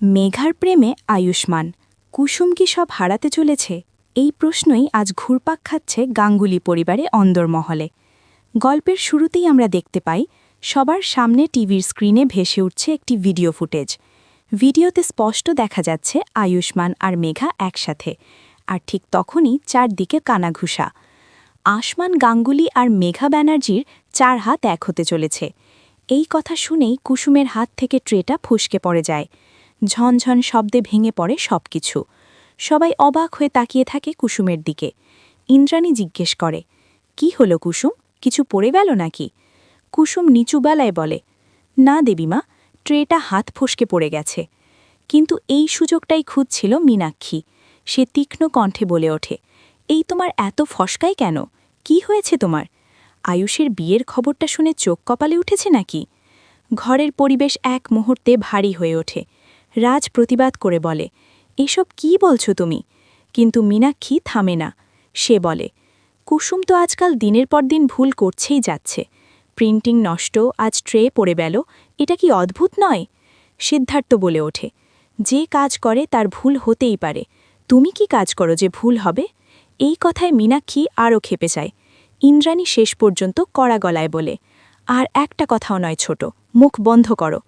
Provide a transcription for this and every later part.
মেঘার প্রেমে আয়ুষ্মান কুসুম কি সব হারাতে চলেছে? এই প্রশ্নই আজ ঘুরপাক খাচ্ছে গাঙ্গুলি পরিবারে অন্দরমহলে। গল্পের শুরুতেই আমরা দেখতে পাই সবার সামনে টিভির স্ক্রিনে ভেসে উঠছে একটি ভিডিও ফুটেজ। ভিডিওতে স্পষ্ট দেখা যাচ্ছে আয়ুষ্মান আর মেঘা একসাথে, আর ঠিক তখনই চারদিকে কানাঘুষা। আসমান গাঙ্গুলি আর মেঘা ব্যানার্জির 4 হাত এক হতে চলেছে। এই কথা শুনেই কুসুমের হাত থেকে ট্রেটা ফসকে পড়ে যায়। ঝনঝন শব্দে ভেঙে পড়ে সবকিছু। সবাই অবাক হয়ে তাকিয়ে থাকে কুসুমের দিকে। ইন্দ্রাণী জিজ্ঞেস করে, কি হলো কুসুম, কিছু পড়ে গেল নাকি? কুসুম নিচু বেলায় বলে, না দেবীমা, ট্রেটা হাত ফসকে পড়ে গেছে। কিন্তু এই সুযোগটাই খুঁজছিল মীনাক্ষী। সে তীক্ষ্ণ কণ্ঠে বলে ওঠে, এই তোমার এত ফসকাই কেন? কি হয়েছে তোমার? আয়ুষের বিয়ের খবরটা শুনে চোখ কপালে উঠেছে নাকি? ঘরের পরিবেশ এক মুহূর্তে ভারী হয়ে ওঠে। রাজ প্রতিবাদ করে বলে, এসব কি বলছো তুমি? কিন্তু মীনাক্ষী থামে না। সে বলে, কুসুম তো আজকাল দিনের পর দিন ভুল করছেই যাচ্ছে। প্রিন্টিং নষ্ট, আজ ট্রে পড়ে গেল, এটা কি অদ্ভুত নয়? সিদ্ধার্থ বলে ওঠে, যে কাজ করে তার ভুল হতেই পারে। তুমি কি কাজ করো যে ভুল হবে? এই কথায় মীনাক্ষী আরও ক্ষেপে যায়। ইন্দ্রাণী শেষ পর্যন্ত কড়া গলায় বলে, আর একটা কথাও নয় ছোট, মুখ বন্ধ করো।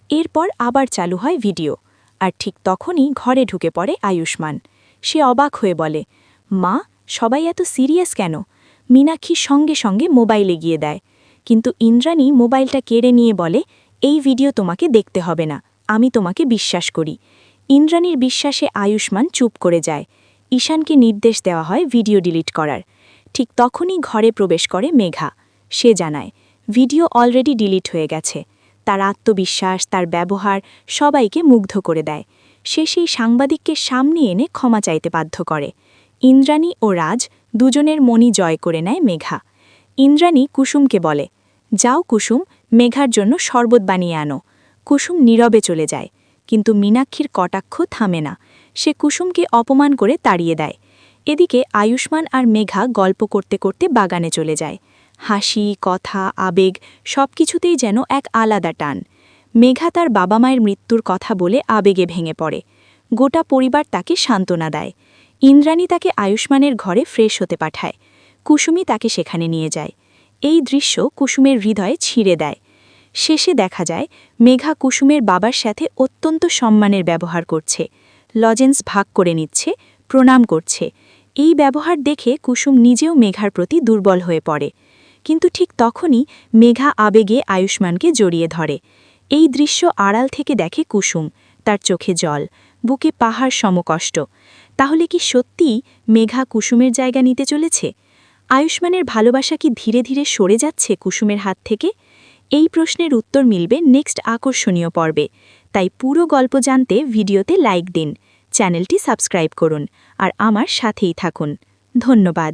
এরপর আবার চালু হয় ভিডিও, আর ঠিক তখনই ঘরে ঢুকে পড়ে আয়ুষ্মান। সে অবাক হয়ে বলে, মা, সবাই এত সিরিয়াস কেন? মীনাক্ষী সঙ্গে সঙ্গে মোবাইল এগিয়ে দেয়, কিন্তু ইন্দ্রাণী মোবাইলটা কেড়ে নিয়ে বলে, এই ভিডিও তোমাকে দেখতে হবে না, আমি তোমাকে বিশ্বাস করি। ইন্দ্রাণীর বিশ্বাসে আয়ুষ্মান চুপ করে যায়। ঈশানকে নির্দেশ দেওয়া হয় ভিডিও ডিলিট করার। ঠিক তখনই ঘরে প্রবেশ করে মেঘা। সে জানায়, ভিডিও অলরেডি ডিলিট হয়ে গেছে। তার আত্মবিশ্বাস, তার ব্যবহার সবাইকে মুগ্ধ করে দেয়। সে সেই সাংবাদিককে সামনে এনে ক্ষমা চাইতে বাধ্য করে। ইন্দ্রাণী ও রাজ দুজনের মনই জয় করে নেয় মেঘা। ইন্দ্রাণী কুসুমকে বলে, যাও কুসুম, মেঘার জন্য শরবত বানিয়ে আনো। কুসুম নীরবে চলে যায়, কিন্তু মীনাক্ষীর কটাক্ষ থামে না। সে কুসুমকে অপমান করে তাড়িয়ে দেয়। এদিকে আয়ুষ্মান আর মেঘা গল্প করতে করতে বাগানে চলে যায়। হাসি, কথা, আবেগ সবকিছুতেই যেন এক আলাদা টান। মেঘা তার বাবা মায়ের মৃত্যুর কথা বলে আবেগে ভেঙে পড়ে। গোটা পরিবার তাকে সান্ত্বনা দেয়। ইন্দ্রাণী তাকে আয়ুষ্মানের ঘরে ফ্রেশ হতে পাঠায়। কুসুমই তাকে সেখানে নিয়ে যায়। এই দৃশ্য কুসুমের হৃদয়ে ছিঁড়ে দেয়। শেষে দেখা যায় মেঘা কুসুমের বাবার সাথে অত্যন্ত সম্মানের ব্যবহার করছে। লজেন্স ভাগ করে নিচ্ছে, প্রণাম করছে। এই ব্যবহার দেখে কুসুম নিজেও মেঘার প্রতি দুর্বল হয়ে পড়ে। কিন্তু ঠিক তখনই মেঘা আবেগে আয়ুষ্মানকে জড়িয়ে ধরে। এই দৃশ্য আড়াল থেকে দেখে কুসুম, তার চোখে জল, বুকে পাহাড় সমকষ্ট। তাহলে কি সত্যিই মেঘা কুসুমের জায়গা নিতে চলেছে? আয়ুষ্মানের ভালোবাসা কি ধীরে ধীরে সরে যাচ্ছে কুসুমের হাত থেকে? এই প্রশ্নের উত্তর মিলবে নেক্সট আকর্ষণীয় পর্বে। তাই পুরো গল্প জানতে ভিডিওতে লাইক দিন, চ্যানেলটি সাবস্ক্রাইব করুন, আর আমার সাথেই থাকুন। ধন্যবাদ।